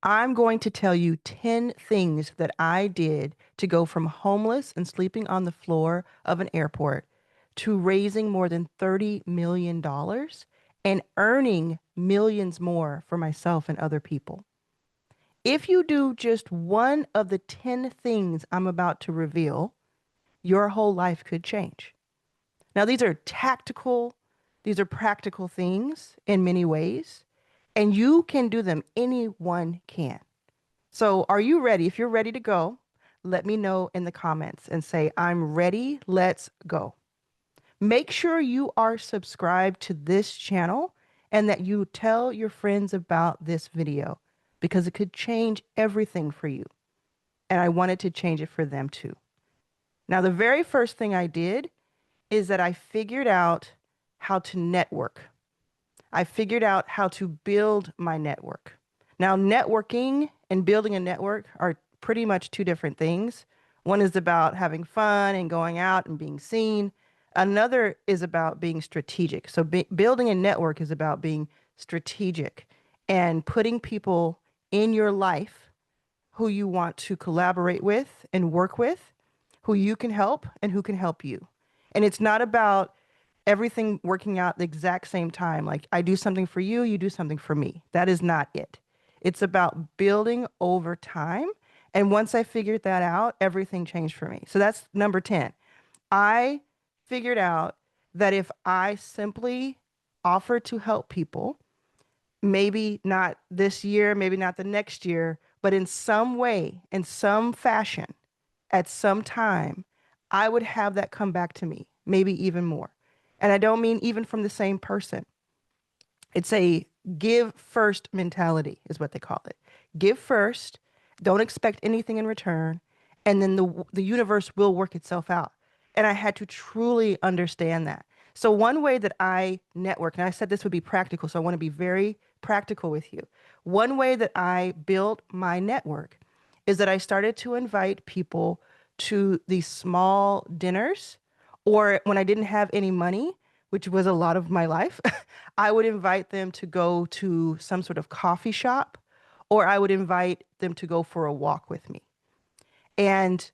I'm going to tell you 10 things that I did to go from homeless and sleeping on the floor of an airport to raising more than $30 million dollars and earning millions more for myself and other people. If you do just one of the 10 things I'm about to reveal, your whole life could change. Now, these are tactical, these are practical things in many ways, and you can do them. Anyone can. So, are you ready? If you're ready to go, let me know in the comments and say, I'm ready. Let's go. Make sure you are subscribed to this channel and that you tell your friends about this video because it could change everything for you. And I wanted to change it for them too. Now, the very first thing I did is that I figured out how to network. I figured out how to build my network. Now, networking and building a network are pretty much two different things. One is about having fun and going out and being seen. Another is about being strategic. So building a network is about being strategic and putting people in your life who you want to collaborate with and work with, who you can help and who can help you. And it's not about everything working out the exact same time. Like I do something for you, you do something for me. That is not it. It's about building over time. And once I figured that out, everything changed for me. So that's number 10. I figured out that if I simply offer to help people, maybe not this year, maybe not the next year, but in some way, in some fashion, at some time, I would have that come back to me, maybe even more. And I don't mean even from the same person. It's a give first mentality, is what they call it. Give first, don't expect anything in return, and then the universe will work itself out. And I had to truly understand that. So one way that I network, and I said this would be practical, so I want to be very practical with you. One way that I built my network is that I started to invite people to these small dinners, or when I didn't have any money, which was a lot of my life, I would invite them to go to some sort of coffee shop, or I would invite them to go for a walk with me. And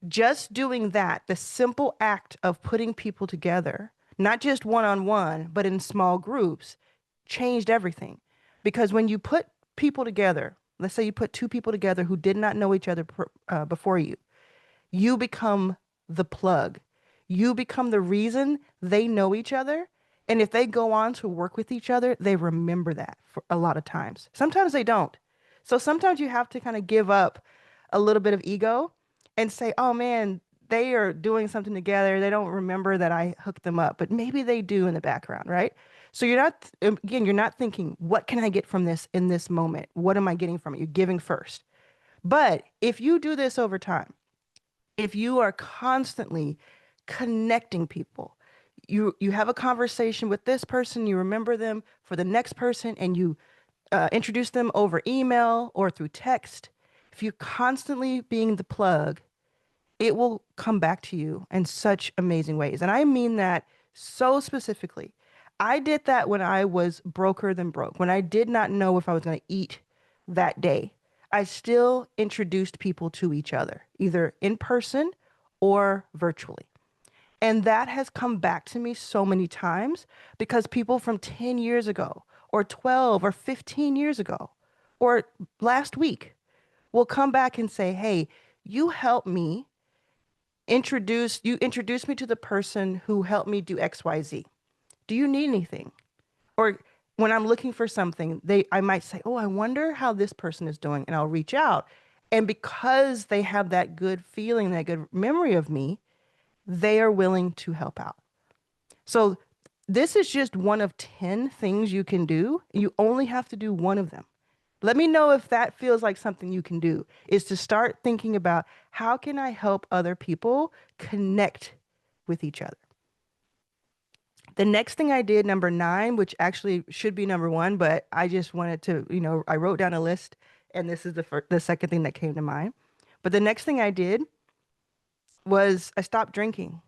just doing that, the simple act of putting people together, not just one on one, but in small groups, changed everything. Because when you put people together, let's say you put two people together who did not know each other before you become the plug. You become the reason they know each other. And if they go on to work with each other, they remember that for a lot of times. Sometimes they don't. So sometimes you have to kind of give up a little bit of ego and say, oh man, they are doing something together. They don't remember that I hooked them up, but maybe they do in the background, right? So you're not, again, you're not thinking, what can I get from this in this moment? What am I getting from it? You're giving first. But if you do this over time, if you are constantly connecting people, you have a conversation with this person, you remember them for the next person, and you introduce them over email or through text. If you're constantly being the plug, it will come back to you in such amazing ways. And I mean that so specifically. I did that when I was broker than broke, when I did not know if I was going to eat that day. I still introduced people to each other, either in person or virtually. And that has come back to me so many times because people from 10 years ago, or 12 or 15 years ago, or last week will come back and say, hey, you helped me you introduced me to the person who helped me do XYZ. Do you need anything? Or when I'm looking for something, I might say, oh, I wonder how this person is doing. And I'll reach out. And because they have that good feeling, that good memory of me, they are willing to help out. So this is just one of 10 things you can do. You only have to do one of them. Let me know if that feels like something you can do, is to start thinking about how can I help other people connect with each other. The next thing I did, number 9, which actually should be number 1, but I just wanted to, I wrote down a list and this is the second thing that came to mind. But the next thing I did was I stopped drinking.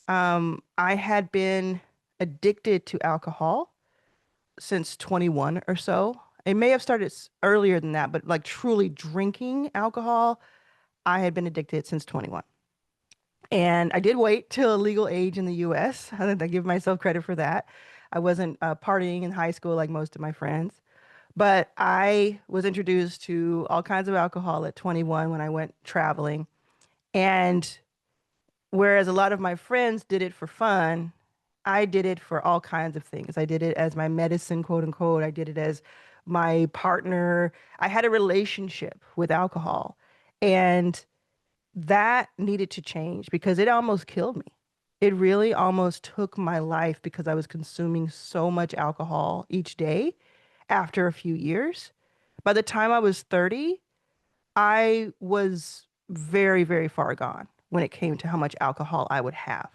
I had been addicted to alcohol since 21 or so. It may have started earlier than that, but like truly drinking alcohol, I had been addicted since 21. And I did wait till a legal age in the US. I give myself credit for that. I wasn't partying in high school like most of my friends. But I was introduced to all kinds of alcohol at 21 when I went traveling. And whereas a lot of my friends did it for fun, I did it for all kinds of things. I did it as my medicine, quote unquote. I did it as my partner. I had a relationship with alcohol. And that needed to change because it almost killed me. It really almost took my life because I was consuming so much alcohol each day after a few years. By the time I was 30, I was very, very far gone when it came to how much alcohol I would have.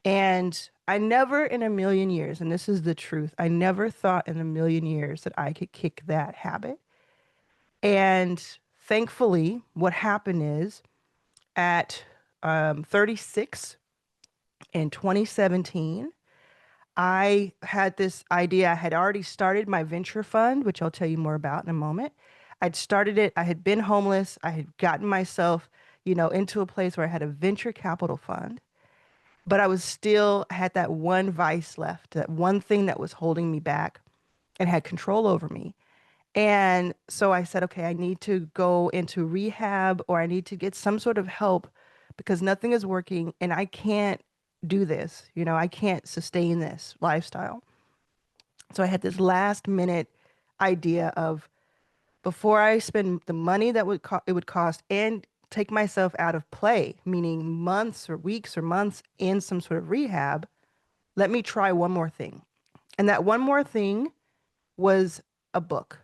And I never in a million years, and this is the truth, I never thought in a million years that I could kick that habit. And thankfully, what happened is at 36 in 2017, I had this idea. I had already started my venture fund, which I'll tell you more about in a moment. I'd started it. I had been homeless. I had gotten myself, into a place where I had a venture capital fund, but I was still had that one vice left, that one thing that was holding me back and had control over me. And so I said, okay, I need to go into rehab or I need to get some sort of help because nothing is working and I can't do this. I can't sustain this lifestyle. So I had this last minute idea of before I spend the money that it would cost and take myself out of play, meaning months or weeks or months in some sort of rehab, let me try one more thing. And that one more thing was a book.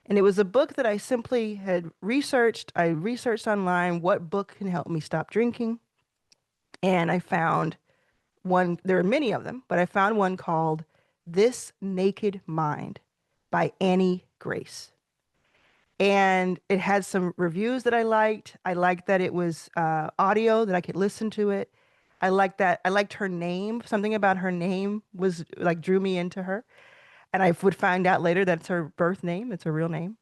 And it was a book that I simply had researched. I researched online what book can help me stop drinking. And I found one, there are many of them, but I found one called This Naked Mind by Annie Grace. And it had some reviews that I liked. I liked that it was audio, that I could listen to it. I liked that. I liked her name. Something about her name was like drew me into her. And I would find out later that it's her birth name, it's her real name.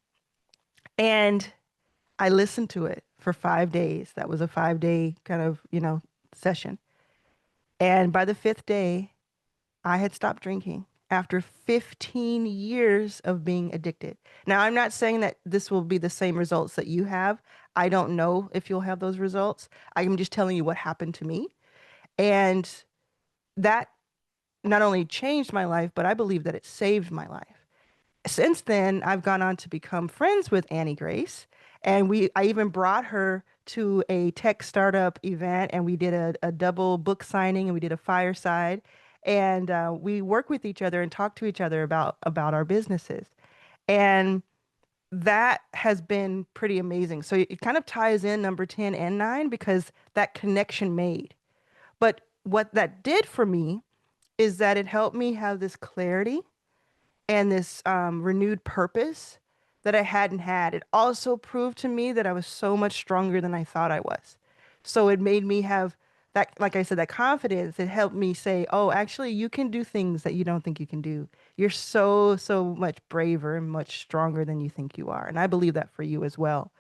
And I listened to it for 5 days. That was a 5 day kind of, session. And by the fifth day, I had stopped drinking after 15 years of being addicted. Now, I'm not saying that this will be the same results that you have. I don't know if you'll have those results. I'm just telling you what happened to me. And that not only changed my life, but I believe that it saved my life. Since then, I've gone on to become friends with Annie Grace, and I even brought her to a tech startup event, and we did a double book signing, and we did a fireside, and we work with each other and talk to each other about our businesses, and that has been pretty amazing. So it kind of ties in number 10 and 9 because that connection made. But what that did for me is that it helped me have this clarity and this renewed purpose that I hadn't had. It also proved to me that I was so much stronger than I thought I was. So it made me have that, like I said, that confidence. It helped me say, oh, actually, you can do things that you don't think you can do. You're so, so much braver and much stronger than you think you are. And I believe that for you as well.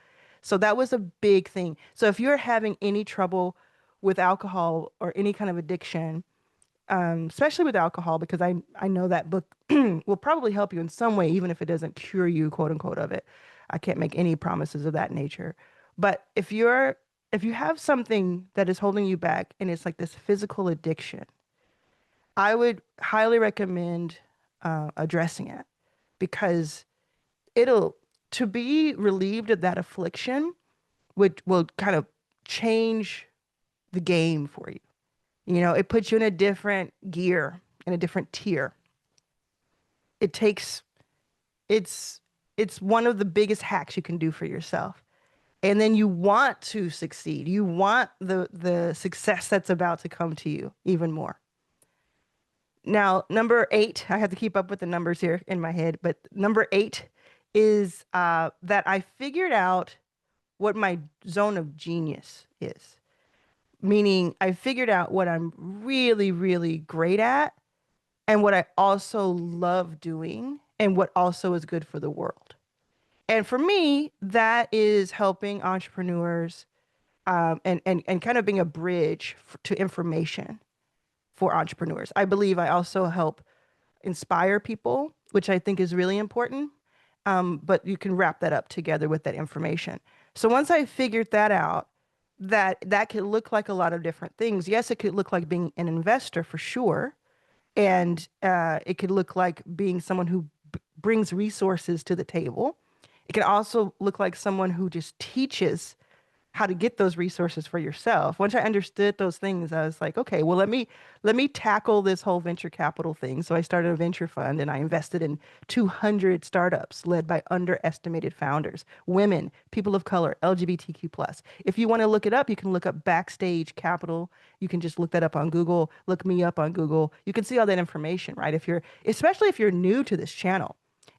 So that was a big thing. So if you're having any trouble with alcohol or any kind of addiction, especially with alcohol, because I know that book will probably help you in some way, even if it doesn't cure you, quote unquote, of it. I can't make any promises of that nature. But if you have something that is holding you back and it's like this physical addiction, I would highly recommend addressing it because it'll to be relieved of that affliction would will kind of change the game for you. It puts you in a different gear, in a different tier. It takes, it's, it's one of the biggest hacks you can do for yourself. And then you want to succeed. You want the success that's about to come to you even more. Now, number 8, I have to keep up with the numbers here in my head, but number 8 is that I figured out what my zone of genius is. Meaning I figured out what I'm really, really great at and what I also love doing and what also is good for the world. And for me, that is helping entrepreneurs and kind of being a bridge to information for entrepreneurs. I believe I also help inspire people, which I think is really important. But you can wrap that up together with that information. So once I figured that out, that could look like a lot of different things. Yes, it could look like being an investor for sure. And it could look like being someone who brings resources to the table. It can also look like someone who just teaches how to get those resources for yourself. Once I understood those things, I was like, okay, well, let me tackle this whole venture capital thing. So I started a venture fund and I invested in 200 startups led by underestimated founders, women, people of color, LGBTQ plus. If you want to look it up, you can look up Backstage Capital. You can just look that up on Google, look me up on Google. You can see all that information, right? Especially if you're new to this channel.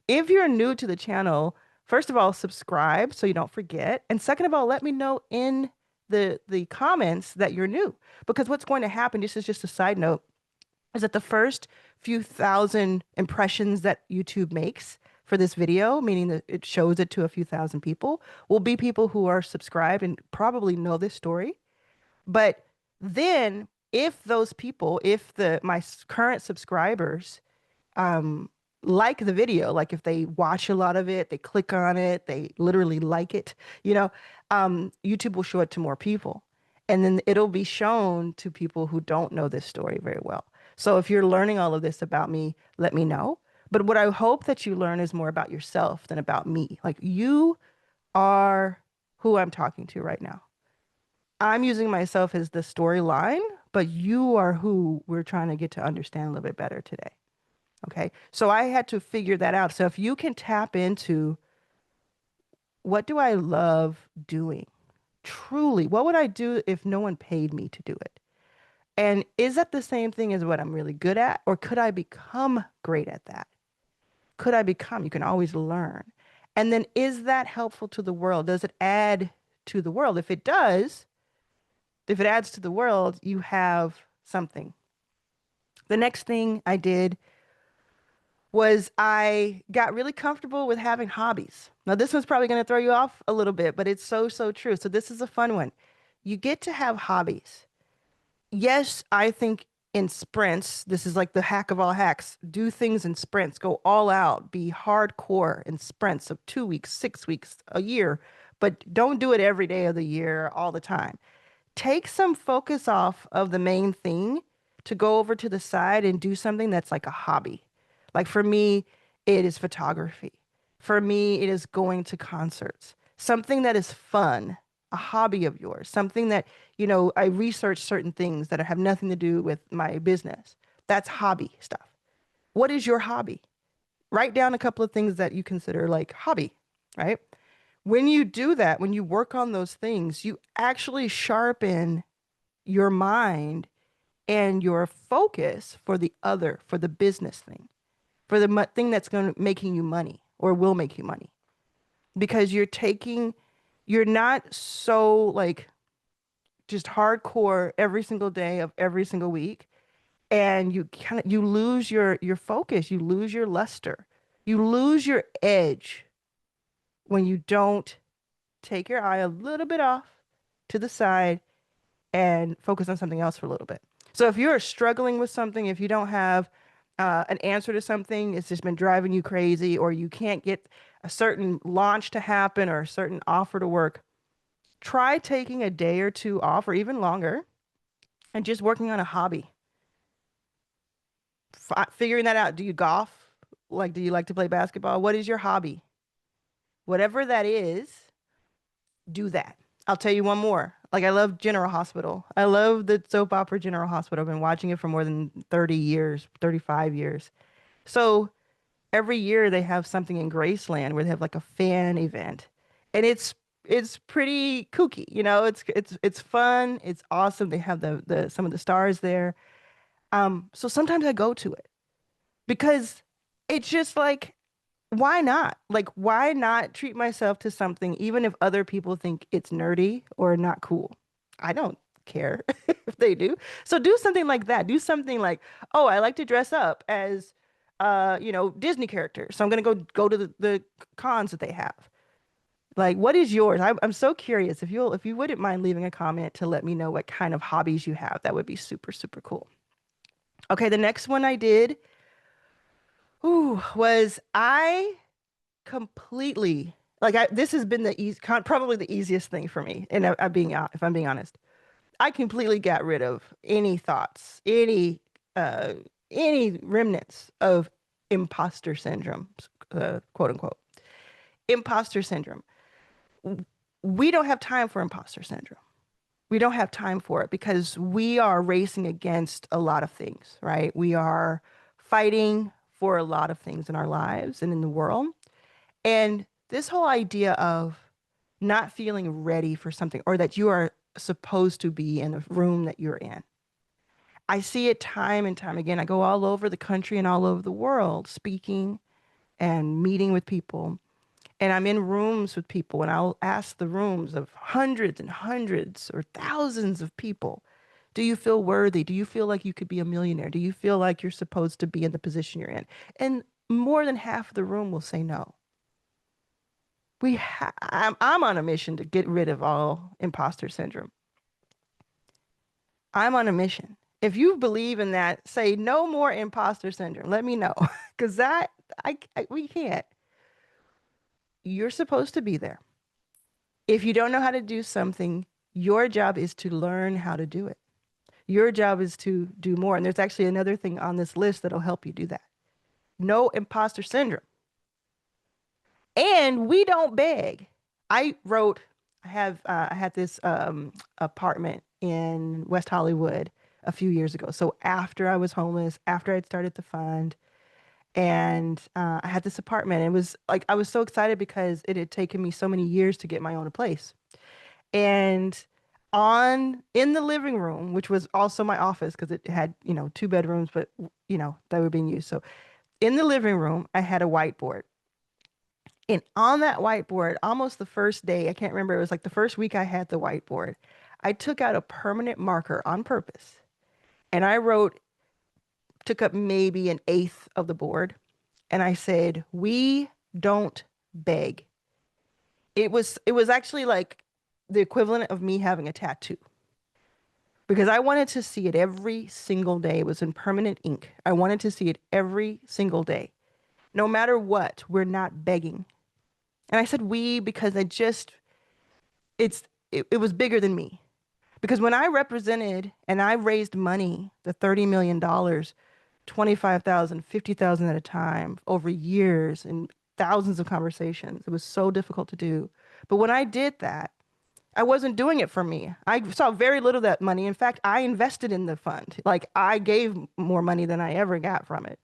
If you're new to the channel, first of all, subscribe so you don't forget. And second of all, let me know in the comments that you're new. Because what's going to happen, this is just a side note, is that the first few thousand impressions that YouTube makes for this video, meaning that it shows it to a few thousand people, will be people who are subscribed and probably know this story. But then if those people, if my current subscribers um, like the video, like if they watch a lot of it, they click on it, they literally like it, YouTube will show it to more people. And then it'll be shown to people who don't know this story very well. So if you're learning all of this about me, let me know. But what I hope that you learn is more about yourself than about me. Like you are who I'm talking to right now. I'm using myself as the storyline, but you are who we're trying to get to understand a little bit better today. Okay. So I had to figure that out. So if you can tap into what do I love doing? Truly, what would I do if no one paid me to do it? And is that the same thing as what I'm really good at? Or could I become great at that? Could I become? You can always learn. And then is that helpful to the world? Does it add to the world? If it does, if it adds to the world, you have something. The next thing I did was I got really comfortable with having hobbies. Now, this one's probably going to throw you off a little bit, but it's so, so true. So, this is a fun one. You get to have hobbies. Yes, I think in sprints, this is like the hack of all hacks. Do things in sprints, go all out, be hardcore in sprints of 2 weeks, 6 weeks, a year, but don't do it every day of the year all the time. Take some focus off of the main thing to go over to the side and do something that's like a hobby. Like for me, it is photography. For me, it is going to concerts. Something that is fun, a hobby of yours, something that, I research certain things that have nothing to do with my business. That's hobby stuff. What is your hobby? Write down a couple of things that you consider like hobby, right? When you do that, when you work on those things, you actually sharpen your mind and your focus for the other, for the business thing, for the thing that's going to making you money or will make you money. Because you're not so like just hardcore every single day of every single week. And you lose your focus, you lose your luster, you lose your edge when you don't take your eye a little bit off to the side and focus on something else for a little bit. So if you're struggling with something, if you don't have an answer to something, it's just been driving you crazy, or you can't get a certain launch to happen or a certain offer to work, try taking a day or two off or even longer and just working on a hobby. Figuring that out. Do you golf? Like, do you like to play basketball? What is your hobby? Whatever that is, do that. I'll tell you one more. Like I love General Hospital. I love the soap opera General Hospital. I've been watching it for more than 30 years, 35 years. So every year they have something in Graceland where they have like a fan event. And it's pretty kooky, it's fun, it's awesome. They have the some of the stars there. So sometimes I go to it because it's just like why not? Like, why not treat myself to something, even if other people think it's nerdy or not cool? I don't care if they do. So do something like that. Do something like, oh, I like to dress up as Disney characters. So I'm gonna go to the cons that they have. Like, what is yours? I'm so curious. If you wouldn't mind leaving a comment to let me know what kind of hobbies you have, that would be super, super cool. Okay, the next one I did, was I completely this has been probably the easiest thing for me. And if I'm being honest, I completely got rid of any thoughts, uh, any remnants of imposter syndrome, quote unquote, imposter syndrome. We don't have time for imposter syndrome. We don't have time for it because we are racing against a lot of things, right? We are fighting for a lot of things in our lives and in the world. And this whole idea of not feeling ready for something or that you are supposed to be in the room that you're in. I see it time and time again. I go all over the country and all over the world speaking and meeting with people. And I'm in rooms with people, and I'll ask the rooms of hundreds and hundreds or thousands of people, do you feel worthy? Do you feel like you could be a millionaire? Do you feel like you're supposed to be in the position you're in? And more than half of the room will say no. I'm on a mission to get rid of all imposter syndrome. I'm on a mission. If you believe in that, say no more imposter syndrome. Let me know, because we can't. You're supposed to be there. If you don't know how to do something, your job is to learn how to do it. Your job is to do more. And there's actually another thing on this list that'll help you do that. No imposter syndrome. And we don't beg. I had this apartment in West Hollywood a few years ago. So after I was homeless, after I'd started the fund, and I had this apartment. And it was like I was so excited because it had taken me so many years to get my own place. And on in the living room, which was also my office because it had, two bedrooms, but they were being used. So in the living room, I had a whiteboard. And on that whiteboard, almost the first day, I can't remember, it was like the first week I had the whiteboard, I took out a permanent marker on purpose and took up maybe an eighth of the board. And I said, we don't beg. It was actually like the equivalent of me having a tattoo because I wanted to see it every single day. It was in permanent ink. I wanted to see it every single day. No matter what, we're not begging. And I said we because it was bigger than me. Because when I represented and I raised money, the $30 million, 25,000, 50,000 at a time over years and thousands of conversations, it was so difficult to do. But when I did that, I wasn't doing it for me. I saw very little of that money. In fact, I invested in the fund. Like I gave more money than I ever got from it.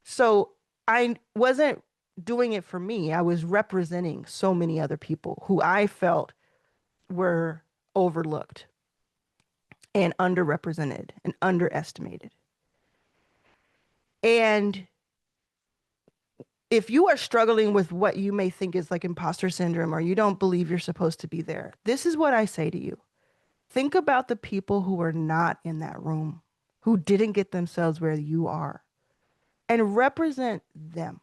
So I wasn't doing it for me. I was representing so many other people who I felt were overlooked and underrepresented and underestimated. And if you are struggling with what you may think is like imposter syndrome or you don't believe you're supposed to be there, this is what I say to you. Think about the people who are not in that room, who didn't get themselves where you are, and represent them.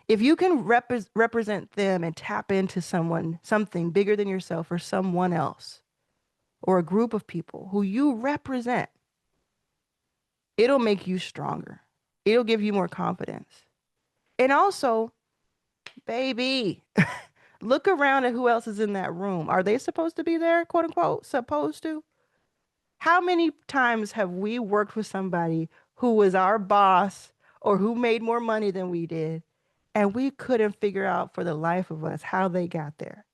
If you can represent them and tap into something bigger than yourself or someone else or a group of people who you represent, it'll make you stronger. It'll give you more confidence. And also, baby, look around at who else is in that room. Are they supposed to be there, quote unquote, supposed to? How many times have we worked with somebody who was our boss or who made more money than we did, and we couldn't figure out for the life of us how they got there?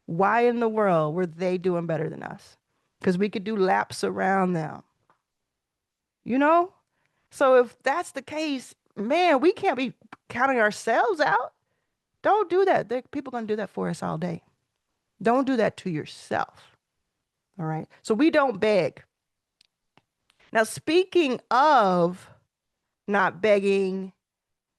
Why in the world were they doing better than us? Because we could do laps around them. You know? So if that's the case, man, we can't be counting ourselves out. Don't do that. People are going to do that for us all day. Don't do that to yourself. All right? So we don't beg. Now, speaking of not begging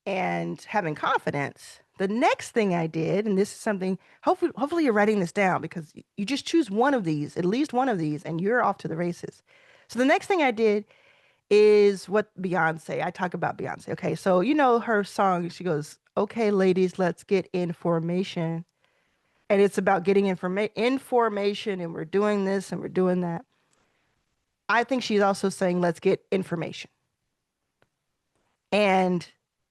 and having confidence, the next thing I did, and this is something, hopefully you're writing this down because you just choose one of these, at least one of these, and you're off to the races. So the next thing I did is what Beyonce, I talk about Beyonce. Okay, so you know her song, she goes, "Okay, ladies, let's get information." And it's about getting information and we're doing this and we're doing that. I think she's also saying, let's get information. And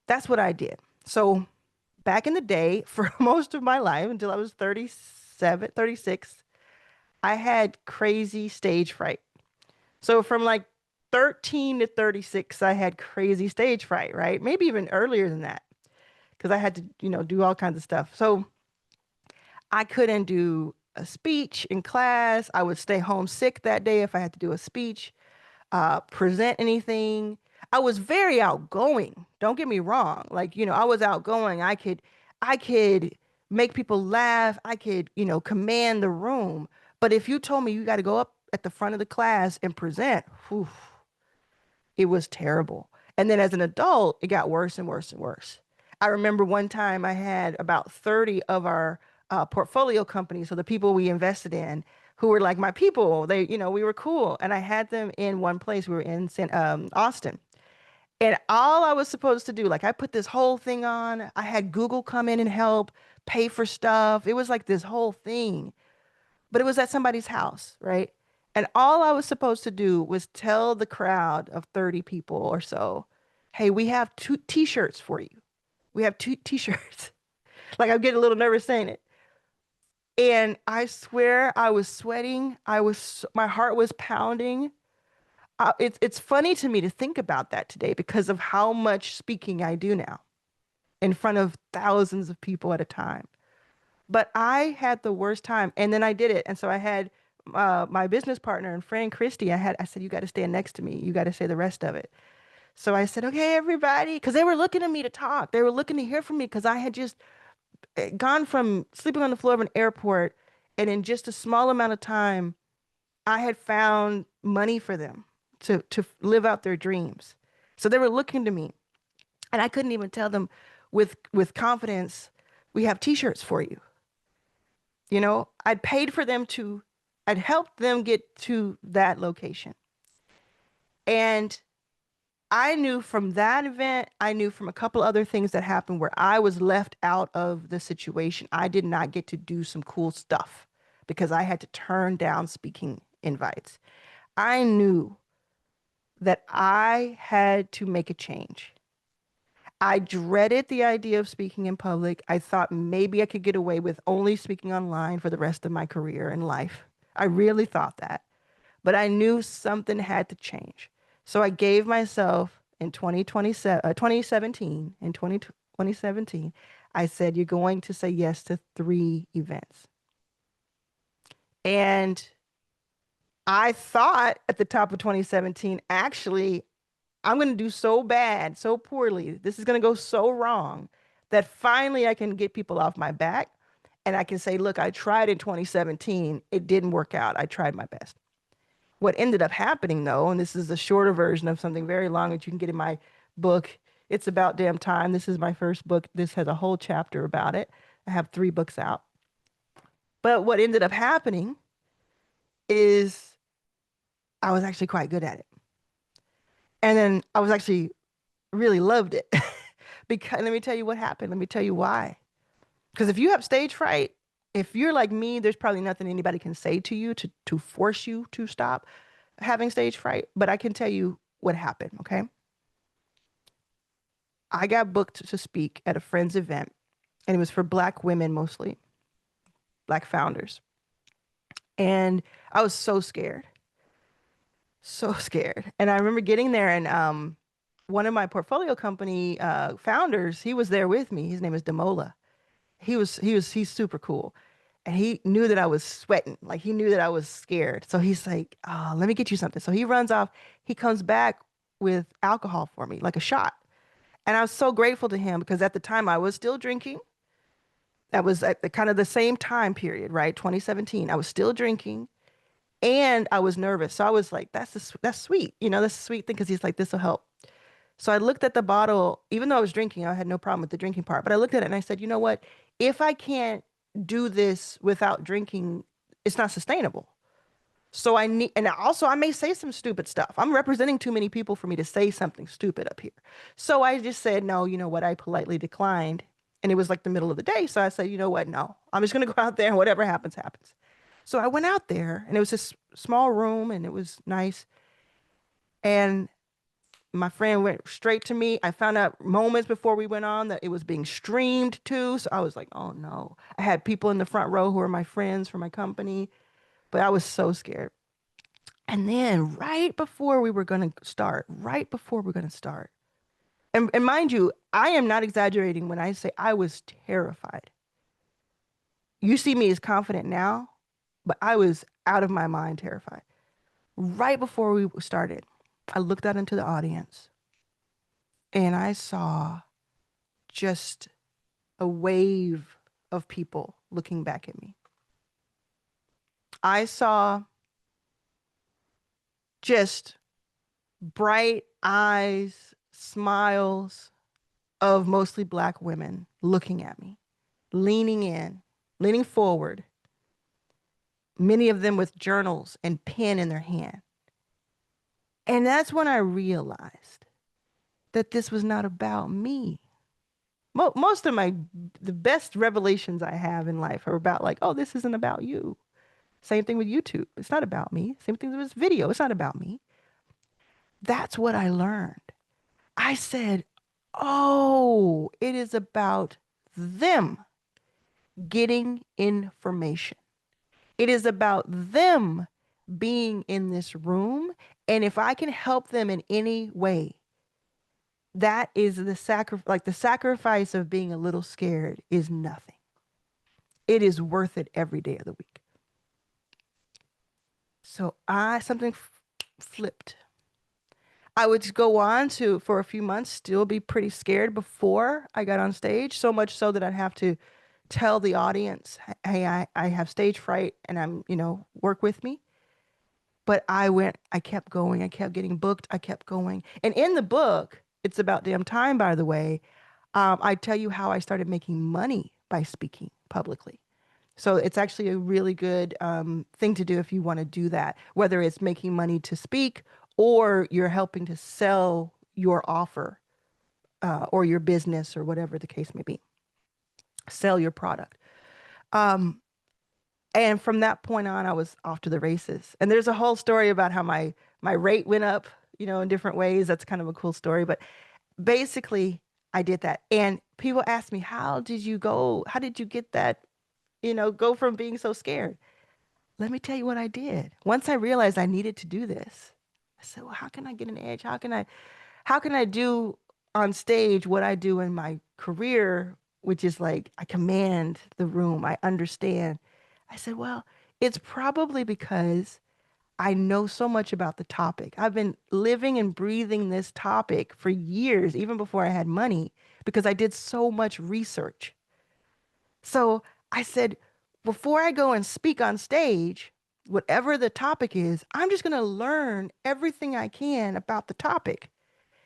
that's what I did. So back in the day, for most of my life, until I was 37, 36, I had crazy stage fright. So from like 13 to 36, I had crazy stage fright, right? Maybe even earlier than that, because I had to, do all kinds of stuff. So I couldn't do a speech in class. I would stay home sick that day if I had to do a speech, present anything. I was very outgoing. Don't get me wrong. Like, I was outgoing. I could make people laugh. I could, command the room. But if you told me you got to go up at the front of the class and present, whew, it was terrible. And then as an adult, it got worse and worse and worse. I remember one time I had about 30 of our portfolio companies, so the people we invested in, who were like my people. We were cool. And I had them in one place. We were in Austin. And all I was supposed to do, like I put this whole thing on. I had Google come in and help pay for stuff. It was like this whole thing, but it was at somebody's house, right? And all I was supposed to do was tell the crowd of 30 people or so, hey, we have two t-shirts for you. We have two t-shirts. Like I'm getting a little nervous saying it. And I swear I was sweating. My heart was pounding. It's funny to me to think about that today because of how much speaking I do now in front of thousands of people at a time. But I had the worst time, and then I did it. And so I had my business partner and friend Christy. I said, you got to stand next to me. You got to say the rest of it. So I said, okay, everybody, because they were looking at me to talk. They were looking to hear from me because I had just gone from sleeping on the floor of an airport, and in just a small amount of time, I had found money for them to live out their dreams. So they were looking to me, and I couldn't even tell them with confidence, we have t-shirts for you. I'd paid for them I'd helped them get to that location. And I knew from that event, I knew from a couple other things that happened where I was left out of the situation. I did not get to do some cool stuff because I had to turn down speaking invites. I knew that I had to make a change. I dreaded the idea of speaking in public. I thought maybe I could get away with only speaking online for the rest of my career and life. I really thought that. But I knew something had to change. So I gave myself in 2017, in 2017, I said, you're going to say yes to 3 events. And I thought at the top of 2017, actually, I'm going to do so bad, so poorly. This is going to go so wrong that finally I can get people off my back and I can say, look, I tried in 2017. It didn't work out. I tried my best. What ended up happening, though, and this is a shorter version of something very long that you can get in my book, It's About Damn Time. This is my first book. This has a whole chapter about it. I have 3 books out. But what ended up happening is I was actually quite good at it. And then I was actually really loved it. Because let me tell you what happened. Let me tell you why. Because if you have stage fright, if you're like me, there's probably nothing anybody can say to you to force you to stop having stage fright. But I can tell you what happened, okay? I got booked to speak at a friend's event, and it was for Black women mostly, Black founders. And I was so scared, so scared. And I remember getting there, and one of my portfolio company founders, he was there with me. His name is Demola. He's super cool. And he knew that I was sweating. Like he knew that I was scared. So he's like, oh, let me get you something. So he runs off. He comes back with alcohol for me, like a shot. And I was so grateful to him because at the time I was still drinking. That was at the kind of the same time period, right? 2017. I was still drinking and I was nervous. So I was like, that's sweet. That's a sweet thing because he's like, this will help. So I looked at the bottle, even though I was drinking, I had no problem with the drinking part, but I looked at it and I said, you know what? If I can't do this without drinking, it's not sustainable. So I need, and also I may say some stupid stuff. I'm representing too many people for me to say something stupid up here. So I just said, no, you know what? I politely declined. And it was like the middle of the day. So I said, you know what? No, I'm just going to go out there and whatever happens, happens. So I went out there and it was this small room and it was nice. And my friend went straight to me. I found out moments before we went on that it was being streamed too. So I was like, oh no. I had people in the front row who are my friends from my company, but I was so scared. And then right before we are going to start, and mind you, I am not exaggerating when I say I was terrified. You see me as confident now, but I was out of my mind terrified. Right before we started, I looked out into the audience and I saw just a wave of people looking back at me. I saw just bright eyes, smiles of mostly Black women looking at me, leaning in, leaning forward, many of them with journals and pen in their hand. And that's when I realized that this was not about me. Most of the best revelations I have in life are about like, oh, this isn't about you. Same thing with YouTube. It's not about me. Same thing with this video. It's not about me. That's what I learned. I said, oh, it is about them getting information. It is about them being in this room. And if I can help them in any way, that is the sacrifice of being a little scared is nothing. It is worth it every day of the week. So something flipped. I would go on to, for a few months, still be pretty scared before I got on stage, so much so that I'd have to tell the audience, hey, I have stage fright and work with me. But I kept going. I kept getting booked. I kept going. And in the book, it's about damn time, by the way. I tell you how I started making money by speaking publicly. So it's actually a really good thing to do if you want to do that, whether it's making money to speak or you're helping to sell your offer or your business or whatever the case may be. Sell your product. And from that point on, I was off to the races. And there's a whole story about how my rate went up, in different ways. That's kind of a cool story. But basically, I did that. And people ask me, how did you go? How did you get that, go from being so scared? Let me tell you what I did. Once I realized I needed to do this, I said, well, how can I get an edge? How can I do on stage what I do in my career, which is like I command the room, I understand. I said, well, it's probably because I know so much about the topic. I've been living and breathing this topic for years, even before I had money, because I did so much research. So I said, before I go and speak on stage, whatever the topic is, I'm just going to learn everything I can about the topic.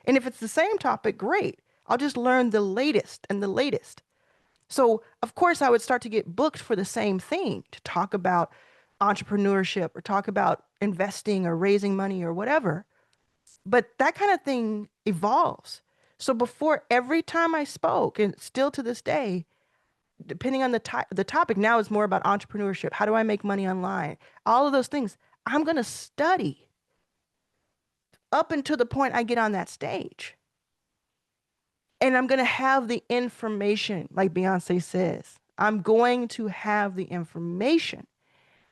And if it's the same topic, great. I'll just learn the latest and the latest. So, of course, I would start to get booked for the same thing, to talk about entrepreneurship or talk about investing or raising money or whatever. But that kind of thing evolves. So before every time I spoke, and still to this day, depending on the topic, now it's more about entrepreneurship. How do I make money online? All of those things. I'm going to study up until the point I get on that stage. And I'm going to have the information, like Beyonce says. I'm going to have the information.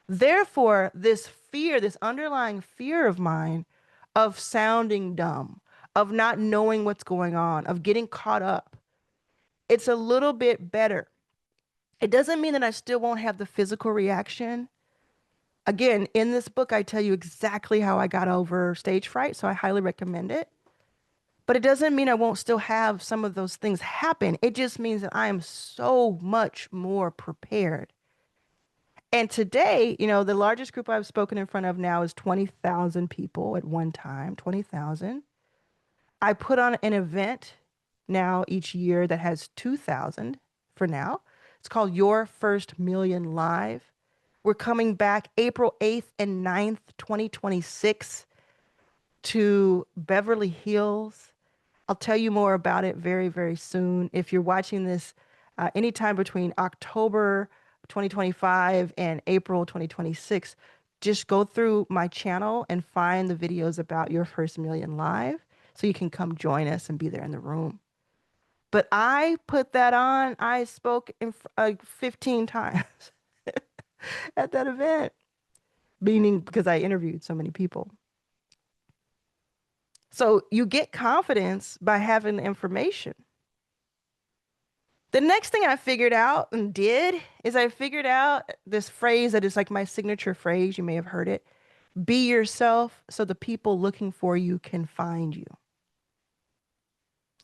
Therefore, this fear, this underlying fear of mine of sounding dumb, of not knowing what's going on, of getting caught up, it's a little bit better. It doesn't mean that I still won't have the physical reaction. Again, in this book, I tell you exactly how I got over stage fright, so I highly recommend it. But it doesn't mean I won't still have some of those things happen. It just means that I am so much more prepared. And today, the largest group I've spoken in front of now is 20,000 people at one time, 20,000. I put on an event now each year that has 2,000 for now. It's called Your First Million Live. We're coming back April 8th and 9th, 2026 to Beverly Hills. I'll tell you more about it very, very soon. If you're watching this anytime between October 2025 and April 2026, just go through my channel and find the videos about Your First Million Live so you can come join us and be there in the room. But I put that on. I spoke 15 times at that event, meaning because I interviewed so many people. So you get confidence by having the information. The next thing I figured out and did is I figured out this phrase that is like my signature phrase. You may have heard it. Be yourself so the people looking for you can find you.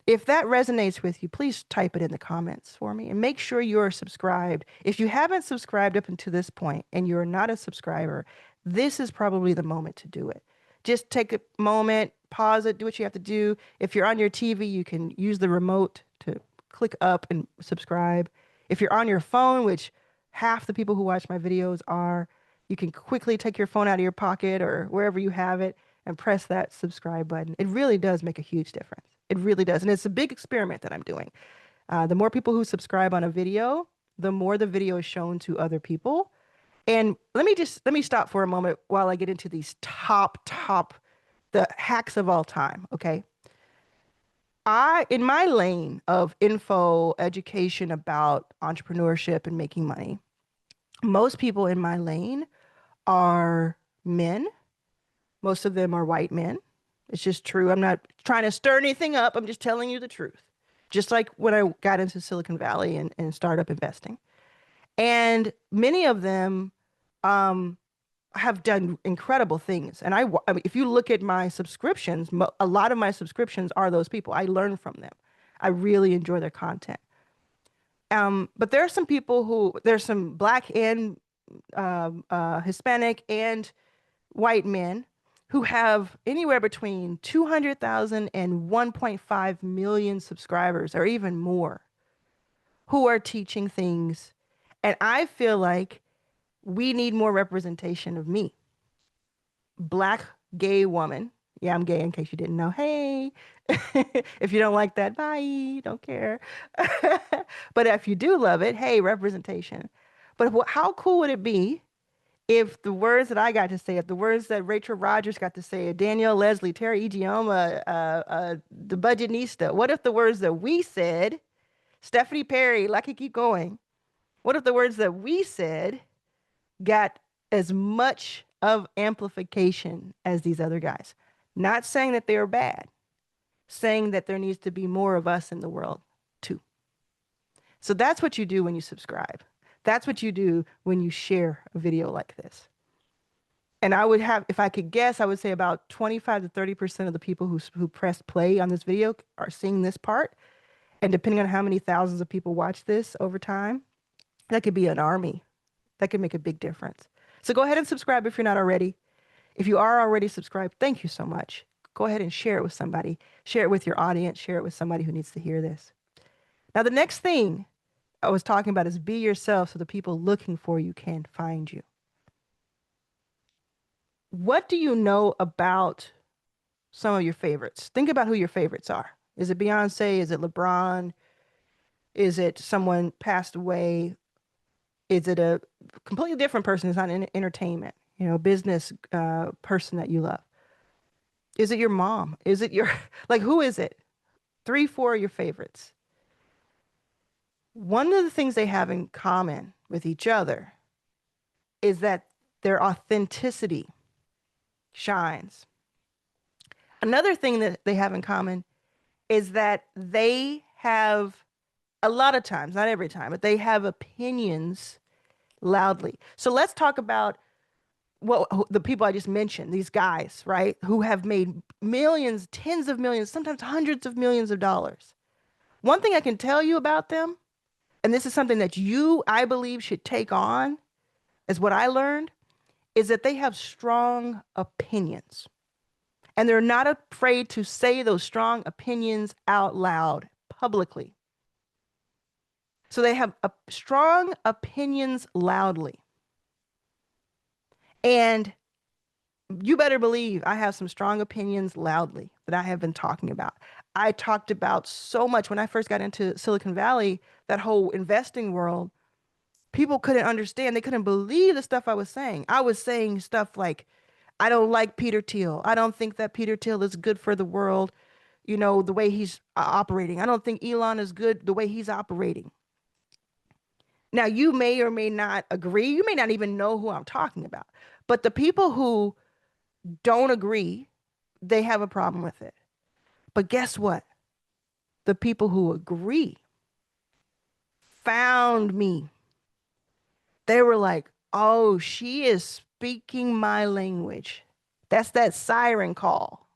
If that resonates with you, please type it in the comments for me and make sure you're subscribed. If you haven't subscribed up until this point and you're not a subscriber, this is probably the moment to do it. Just take a moment, pause it, do what you have to do. If you're on your TV, you can use the remote to click up and subscribe. If you're on your phone, which half the people who watch my videos are, you can quickly take your phone out of your pocket or wherever you have it and press that subscribe button. It really does make a huge difference. It really does. And it's a big experiment that I'm doing. The more people who subscribe on a video, the more the video is shown to other people. And let me stop for a moment while I get into these the hacks of all time. Okay. In my lane of info education about entrepreneurship and making money, most people in my lane are men. Most of them are white men. It's just true. I'm not trying to stir anything up. I'm just telling you the truth. Just like when I got into Silicon Valley and startup investing. And many of them have done incredible things. And I mean, if you look at my subscriptions, a lot of my subscriptions are those people. I learn from them. I really enjoy their content. But there are some there's some Black and Hispanic and white men who have anywhere between 200,000 and 1.5 million subscribers or even more who are teaching things. And I feel like we need more representation of me. Black gay woman. Yeah, I'm gay in case you didn't know. Hey, if you don't like that, bye. Don't care. But if you do love it, hey, representation. But how cool would it be if the words that I got to say, if the words that Rachel Rogers got to say, Danielle Leslie, Terry Ijeoma, the Budgetnista, what if the words that we said, Stephanie Perry, like I keep going, what if the words that we said got as much of amplification as these other guys? Not saying that they are bad, saying that there needs to be more of us in the world too. So that's what you do when you subscribe. That's what you do when you share a video like this. And I would have, if I could guess, I would say about 25 to 30% of the people who press play on this video are seeing this part. And depending on how many thousands of people watch this over time, that could be an army. That could make a big difference. So go ahead and subscribe if you're not already. If you are already subscribed, thank you so much. Go ahead and share it with somebody. Share it with your audience. Share it with somebody who needs to hear this. Now, the next thing I was talking about is be yourself so the people looking for you can find you. What do you know about some of your favorites? Think about who your favorites are. Is it Beyonce? Is it LeBron? Is it someone passed away? Is it a completely different person who's not in entertainment? You know, business person that you love? Is it your mom? Is it your, like, who is it? 3, 4 of your favorites. One of the things they have in common with each other is that their authenticity shines. Another thing that they have in common is that they have, a lot of times, not every time, but they have opinions loudly. So let's talk about the people I just mentioned, these guys, right, who have made millions, tens of millions, sometimes hundreds of millions of dollars. One thing I can tell you about them, and this is something that you, I believe, should take on, is what I learned, is that they have strong opinions. And they're not afraid to say those strong opinions out loud, publicly. So they have strong opinions loudly. And you better believe I have some strong opinions loudly that I have been talking about. I talked about so much when I first got into Silicon Valley, that whole investing world. People couldn't understand. They couldn't believe the stuff I was saying. I was saying stuff like, I don't like Peter Thiel. I don't think that Peter Thiel is good for the world, the way he's operating. I don't think Elon is good the way he's operating. Now, you may or may not agree. You may not even know who I'm talking about. But the people who don't agree, they have a problem with it. But guess what? The people who agree found me. They were like, oh, she is speaking my language. That's that siren call.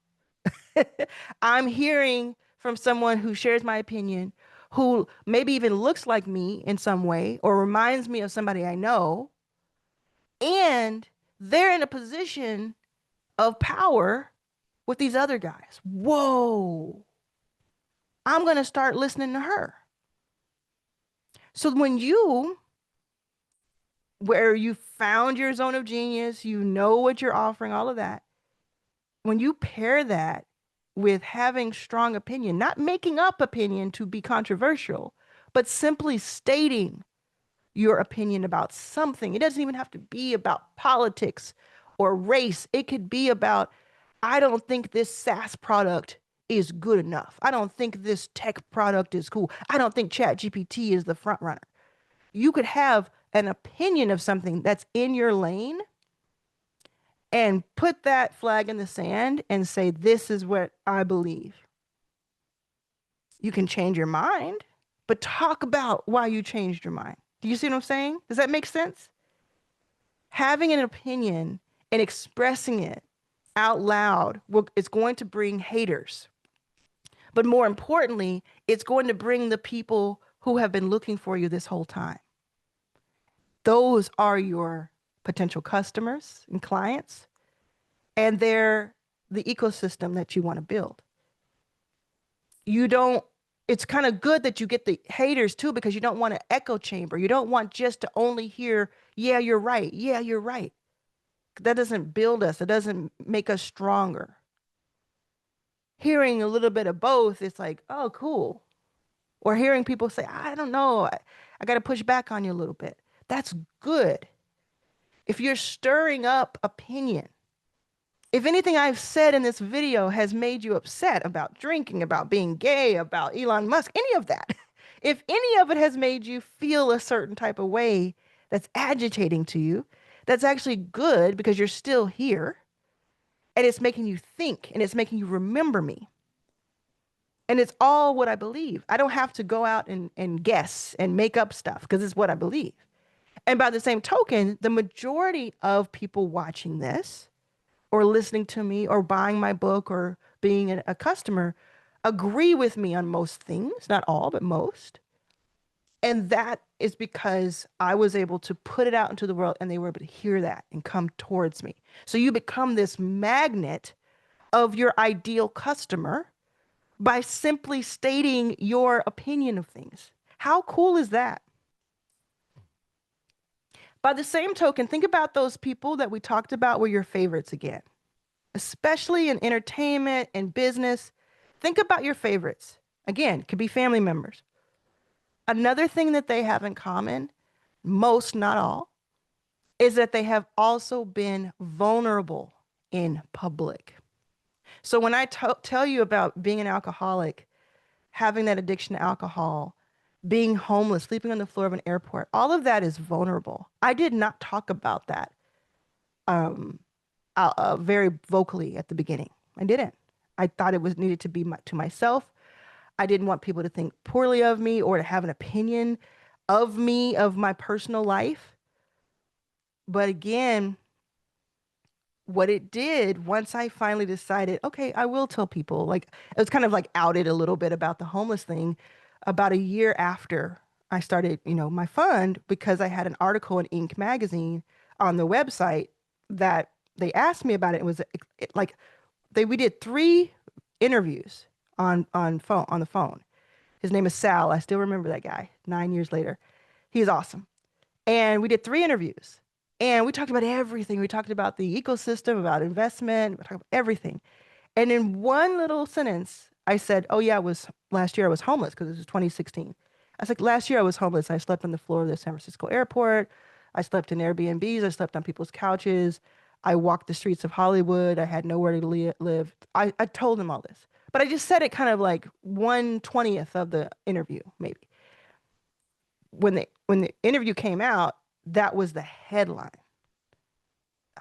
I'm hearing from someone who shares my opinion, who maybe even looks like me in some way or reminds me of somebody I know. And they're in a position of power with these other guys. Whoa, I'm going to start listening to her. So where you found your zone of genius, you know what you're offering, all of that, when you pair that with having strong opinion, not making up opinion to be controversial, but simply stating your opinion about something. It doesn't even have to be about politics or race. It could be about, I don't think this SaaS product is good enough. I don't think this tech product is cool. I don't think ChatGPT is the front runner. You could have an opinion of something that's in your lane and put that flag in the sand and say, this is what I believe. You can change your mind, but talk about why you changed your mind. Do you see what I'm saying? Does that make sense? Having an opinion and expressing it out loud, it's going to bring haters. But more importantly, it's going to bring the people who have been looking for you this whole time. Those are your potential customers and clients, and they're the ecosystem that you want to build. You don't, it's kind of good that you get the haters too, because you don't want an echo chamber. You don't want just to only hear, yeah, you're right. Yeah, you're right. That doesn't build us. It doesn't make us stronger. Hearing a little bit of both, it's like, oh, cool. Or hearing people say, I don't know, I got to push back on you a little bit. That's good. If you're stirring up opinion, if anything I've said in this video has made you upset about drinking, about being gay, about Elon Musk, any of that, if any of it has made you feel a certain type of way that's agitating to you, that's actually good because you're still here and it's making you think and it's making you remember me. And it's all what I believe. I don't have to go out and guess and make up stuff because it's what I believe. And by the same token, the majority of people watching this or listening to me or buying my book or being a customer agree with me on most things, not all, but most. And that is because I was able to put it out into the world and they were able to hear that and come towards me. So you become this magnet of your ideal customer by simply stating your opinion of things. How cool is that? By the same token, think about those people that we talked about were your favorites again, especially in entertainment and business. Think about your favorites. Again, could be family members. Another thing that they have in common, most, not all, is that they have also been vulnerable in public. So when I tell you about being an alcoholic, having that addiction to alcohol, being homeless, sleeping on the floor of an airport, all of that is vulnerable. I did not talk about that um, very vocally at the beginning. I didn't. I thought it was needed to be to myself. I didn't want people to think poorly of me or to have an opinion of me, of my personal life. But again, what it did once I finally decided, okay, I will tell people, like it was kind of like outed a little bit about the homeless thing about a year after I started, my fund, because I had an article in Inc. magazine on the website that they asked me about it. It was like we did 3 interviews on the phone. His name is Sal. I still remember that guy 9 years later. He's awesome. And we did 3 interviews. And we talked about everything. We talked about the ecosystem, about investment, we talked about everything. And in one little sentence, I said, "Oh yeah, it was last year I was homeless because this was 2016." I was like, "Last year I was homeless. I slept on the floor of the San Francisco airport. I slept in Airbnbs. I slept on people's couches. I walked the streets of Hollywood. I had nowhere to live." I told him all this, but I just said it kind of like 1/20th of the interview, maybe. When the interview came out, that was the headline.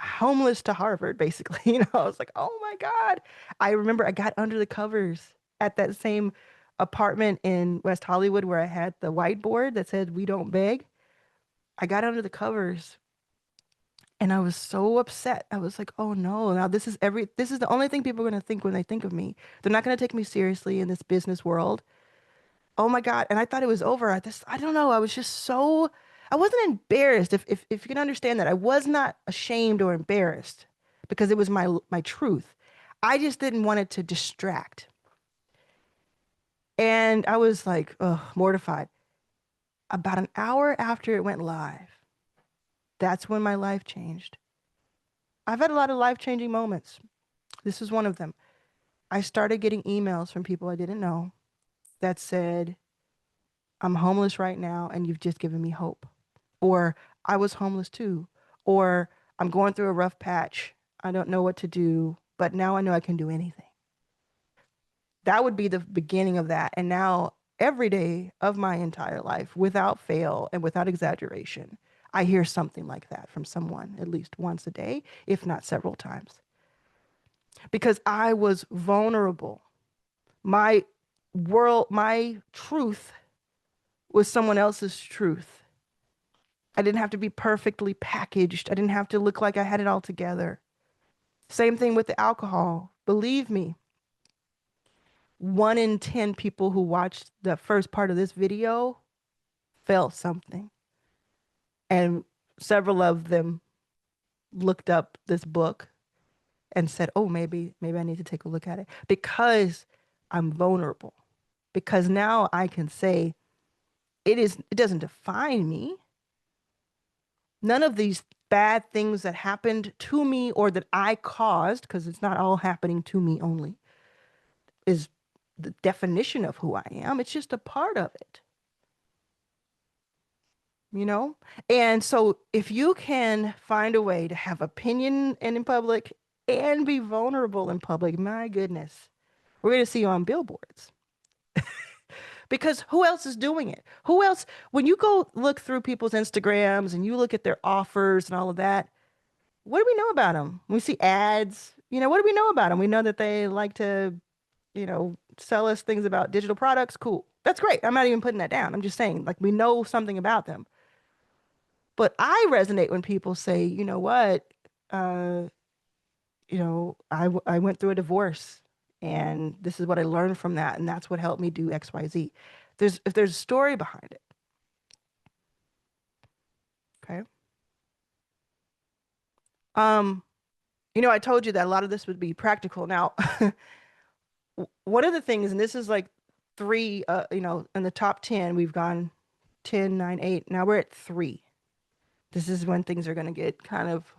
Homeless to Harvard, basically. I was like, oh my God. I remember I got under the covers at that same apartment in West Hollywood where I had the whiteboard that said, "We don't beg." I got under the covers and I was so upset. I was like, oh no, now this is the only thing people are going to think when they think of me. They're not going to take me seriously in this business world. Oh my God. And I thought it was over. I don't know. I was just so, I wasn't embarrassed. If you can understand that, I was not ashamed or embarrassed because it was my truth. I just didn't want it to distract. And I was like, ugh, mortified. About an hour after it went live, that's when my life changed. I've had a lot of life-changing moments. This is one of them. I started getting emails from people I didn't know that said, "I'm homeless right now and you've just given me hope." Or "I was homeless too." Or "I'm going through a rough patch. I don't know what to do, but now I know I can do anything." That would be the beginning of that. And now every day of my entire life, without fail and without exaggeration, I hear something like that from someone at least once a day, if not several times, because I was vulnerable. My my truth was someone else's truth. I didn't have to be perfectly packaged. I didn't have to look like I had it all together. Same thing with the alcohol. Believe me, 1 in 10 people who watched the first part of this video felt something. And several of them looked up this book and said, "Oh, maybe I need to take a look at it," because I'm vulnerable. Because now I can say it doesn't define me. None of these bad things that happened to me or that I caused, because it's not all happening to me only, is the definition of who I am. It's just a part of it, you know? And so if you can find a way to have opinion and in public and be vulnerable in public, my goodness, we're going to see you on billboards. Because who else is doing it? Who else, when you go look through people's Instagrams and you look at their offers and all of that, what do we know about them? We see ads, what do we know about them? We know that they like to, sell us things about digital products. Cool. That's great. I'm not even putting that down. I'm just saying, like, we know something about them. But I resonate when people say, you know what, uh, I went through a divorce and this is what I learned from that. And that's what helped me do X, Y, Z. If there's a story behind it. Okay. Um, I told you that a lot of this would be practical. Now, one of the things, and this is like three, in the top 10, we've gone 10, 9, 8. Now we're at 3. This is when things are going to get kind of,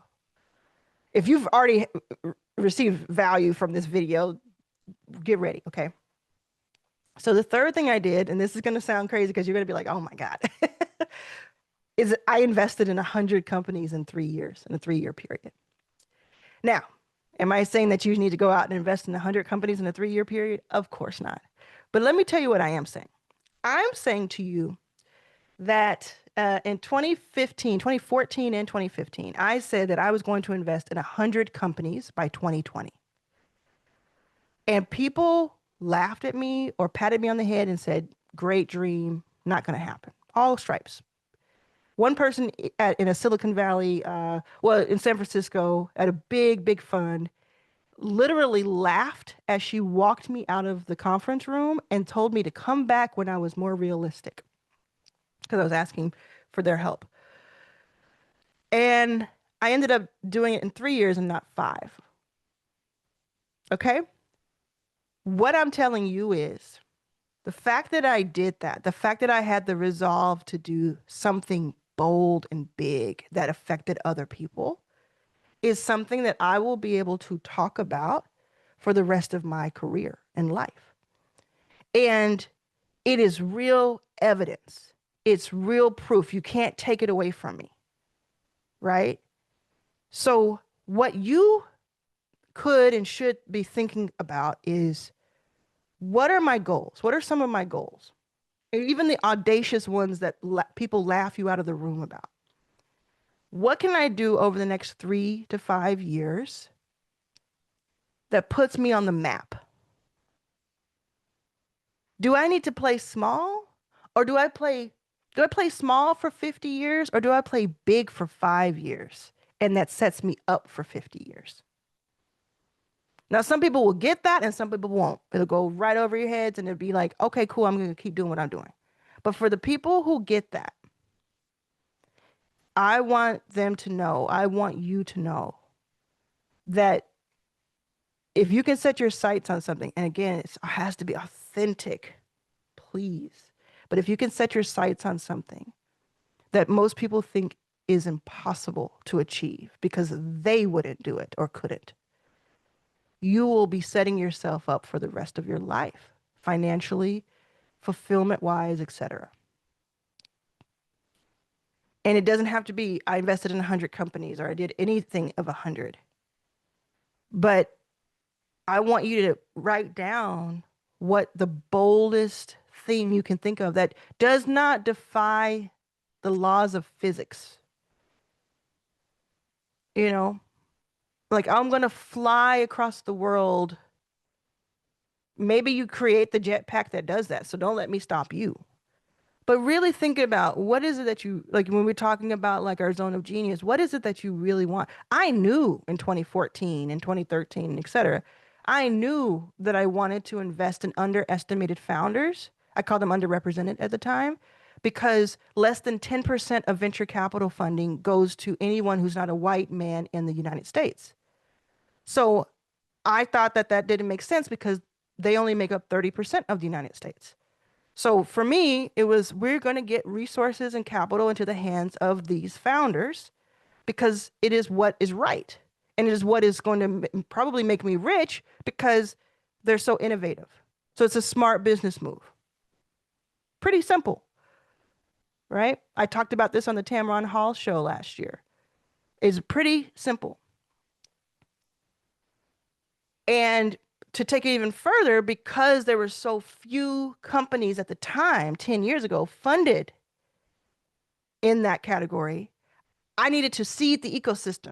if you've already received value from this video, get ready. Okay. So the third thing I did, and this is going to sound crazy because you're going to be like, oh my God, is I invested in 100 companies in 3 years, in a 3-year period. Now, am I saying that you need to go out and invest in 100 companies in a 3-year period? Of course not. But let me tell you what I am saying. I'm saying to you that in 2015, 2014 and 2015, I said that I was going to invest in 100 companies by 2020. And people laughed at me or patted me on the head and said, "Great dream, not going to happen." All stripes. One person in a Silicon Valley, in San Francisco, at a big, big fund, literally laughed as she walked me out of the conference room and told me to come back when I was more realistic because I was asking for their help. And I ended up doing it in 3 years and not 5. Okay? What I'm telling you is the fact that I did that, the fact that I had the resolve to do something bold and big that affected other people is something that I will be able to talk about for the rest of my career and life. And it is real evidence. It's real proof. You can't take it away from me, right? So what you could and should be thinking about is, what are my goals? What are some of my goals? Even the audacious ones that people laugh you out of the room about. What can I do over the next 3 to 5 years that puts me on the map? Do I need to play small, or do I play small for 50 years, or do I play big for 5 years and that sets me up for 50 years? Now, some people will get that and some people won't. It'll go right over your heads and it'll be like, okay, cool, I'm going to keep doing what I'm doing. But for the people who get that, I want them to know, I want you to know that if you can set your sights on something, and again, it has to be authentic, please. But if you can set your sights on something that most people think is impossible to achieve because they wouldn't do it or couldn't, you will be setting yourself up for the rest of your life, financially, fulfillment wise, etc. And it doesn't have to be, I invested in 100 companies or I did anything of 100. But I want you to write down what the boldest thing you can think of that does not defy the laws of physics. You know, like, I'm going to fly across the world. Maybe you create the jetpack that does that. So don't let me stop you. But really think about, what is it that you like when we're talking about like our zone of genius? What is it that you really want? I knew in 2014 and 2013, et cetera, I knew that I wanted to invest in underestimated founders. I called them underrepresented at the time, because less than 10% of venture capital funding goes to anyone who's not a white man in the United States. So I thought that that didn't make sense because they only make up 30% of the United States. So for me, it was, we're going to get resources and capital into the hands of these founders because it is what is right. And it is what is going to probably make me rich because they're so innovative. So it's a smart business move. Pretty simple, right? I talked about this on the Tamron Hall show last year. It's pretty simple. And to take it even further, because there were so few companies at the time, 10 years ago, funded in that category, I needed to seed the ecosystem.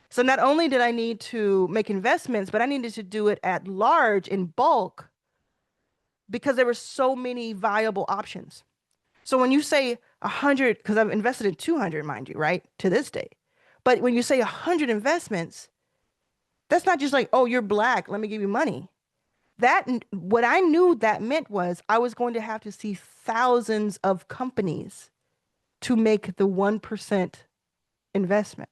So not only did I need to make investments, but I needed to do it at large in bulk because there were so many viable options. So when you say 100, because I've invested in 200, mind you, right, to this day. But when you say 100 investments, that's not just like, oh, you're black, let me give you money. That, what I knew that meant was I was going to have to see thousands of companies to make the 1% investment.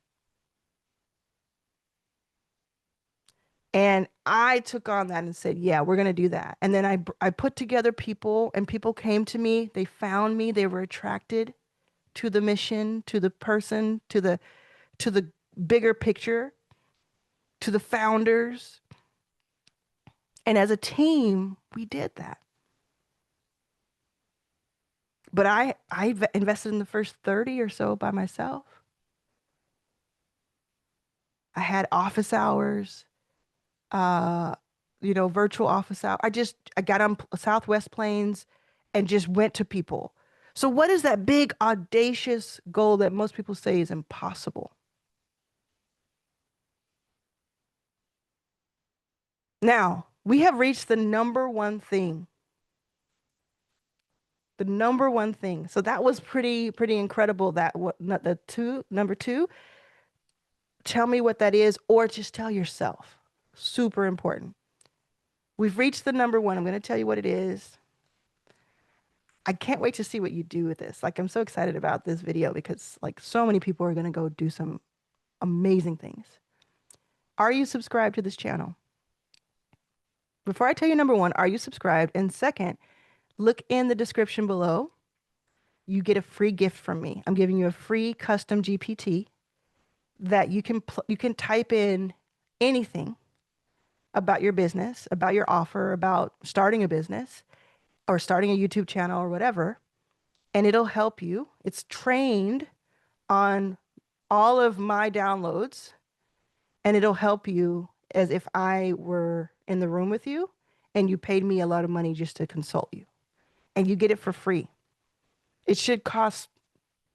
And I took on that and said, yeah, we're going to do that. And then I put together people, and people came to me. They found me. They were attracted to the mission, to the person, to the bigger picture, to the founders. And as a team, we did that. But I invested in the first 30 or so by myself. I had office hours, uh, virtual office hour. I got on Southwest planes and just went to people. So what is that big audacious goal that most people say is impossible? Now, we have reached the number one thing. The number one thing. So that was pretty incredible. That what not the number two, tell me what that is, or just tell yourself. Super important. We've reached the number one. I'm going to tell you what it is. I can't wait to see what you do with this. Like, I'm so excited about this video because like so many people are going to go do some amazing things. Are you subscribed to this channel? Before I tell you number one, are you subscribed? And second, look in the description below you get a free gift from me. I'm giving you a free custom GPT that you can type in anything about your business, about your offer, about starting a business or starting a YouTube channel or whatever, and it'll help you. It's trained on all of my downloads, and it'll help you as if I were in the room with you and you paid me a lot of money just to consult you. And you get it for free. It should cost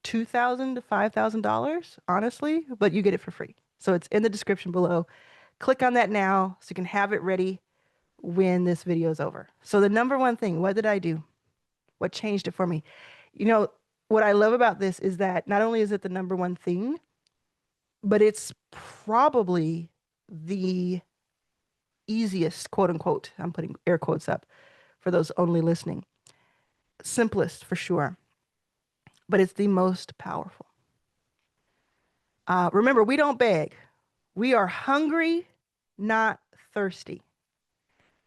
$2,000 to $5,000, honestly, but you get it for free. So it's in the description below. Click on that now so you can have it ready when this video is over. So the number one thing, what did I do? What changed it for me? You know, what I love about this is that not only is it the number one thing, but it's probably the easiest, quote unquote, I'm putting air quotes up for those only listening, simplest for sure, but it's the most powerful. Remember, we don't beg. We are hungry, not thirsty.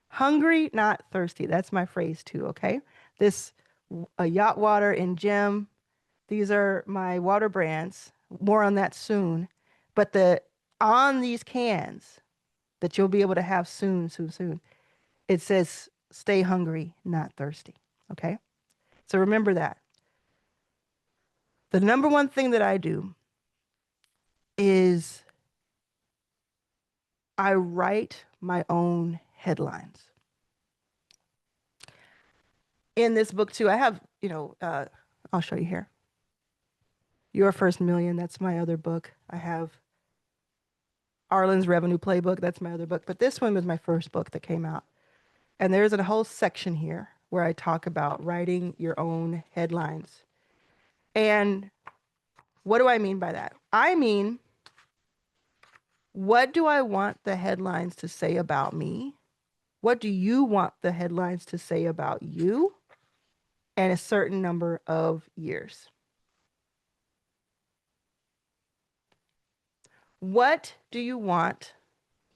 Hungry, not thirsty. That's my phrase too, okay? This Yacht Water and Gem, these are my water brands. More on that soon. But on these cans that you'll be able to have soon, it says stay hungry, not thirsty, okay? So remember that. The number one thing that I do is I write my own headlines. In this book too, I have, I'll show you here. Your First Million, that's my other book. I have Arlan's Revenue Playbook, that's my other book. But this one was my first book that came out. And there's a whole section here where I talk about writing your own headlines. And what do I mean by that? I mean, what do I want the headlines to say about me? What do you want the headlines to say about you? And a certain number of years. What do you want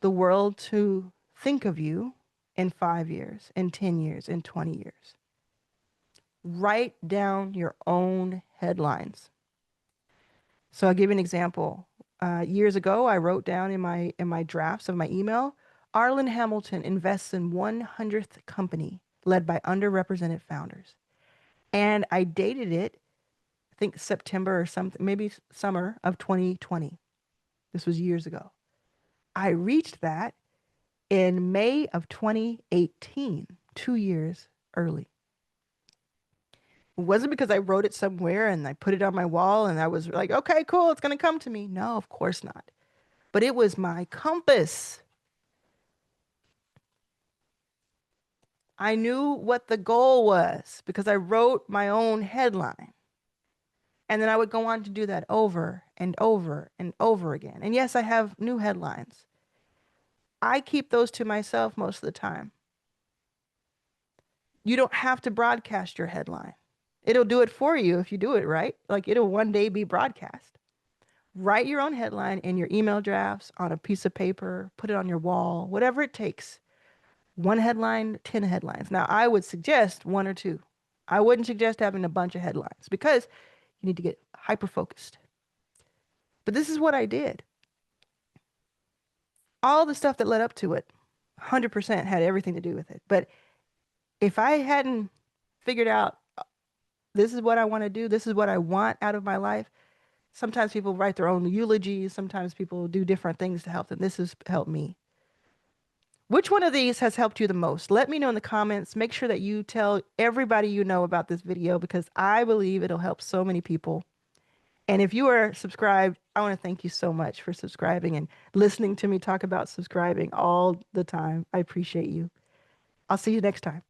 the world to think of you in 5 years, in 10 years, in 20 years? Write down your own headlines. So I'll give you an example. Years ago, I wrote down in my drafts of my email, Arlan Hamilton invests in 100th company led by underrepresented founders. And I dated it, I think September or something, maybe summer of 2020. This was years ago. I reached that in May of 2018, 2 years early. It wasn't because I wrote it somewhere and I put it on my wall and I was like, okay, cool, it's going to come to me. No, of course not. But it was my compass. I knew what the goal was because I wrote my own headline. And then I would go on to do that over and over and over again. And yes, I have new headlines. I keep those to myself most of the time. You don't have to broadcast your headline. It'll do it for you if you do it right. Like it'll one day be broadcast. Write your own headline in your email drafts on a piece of paper, put it on your wall, whatever it takes. 1 headline, 10 headlines. Now, I would suggest 1 or 2. I wouldn't suggest having a bunch of headlines because you need to get hyper-focused. But this is what I did. All the stuff that led up to it, 100% had everything to do with it. But if I hadn't figured out this is what I want to do, this is what I want out of my life, sometimes people write their own eulogies, sometimes people do different things to help them. This has helped me. Which one of these has helped you the most? Let me know in the comments. Make sure that you tell everybody you know about this video because I believe it'll help so many people. And if you are subscribed, I want to thank you so much for subscribing and listening to me talk about subscribing all the time. I appreciate you. I'll see you next time.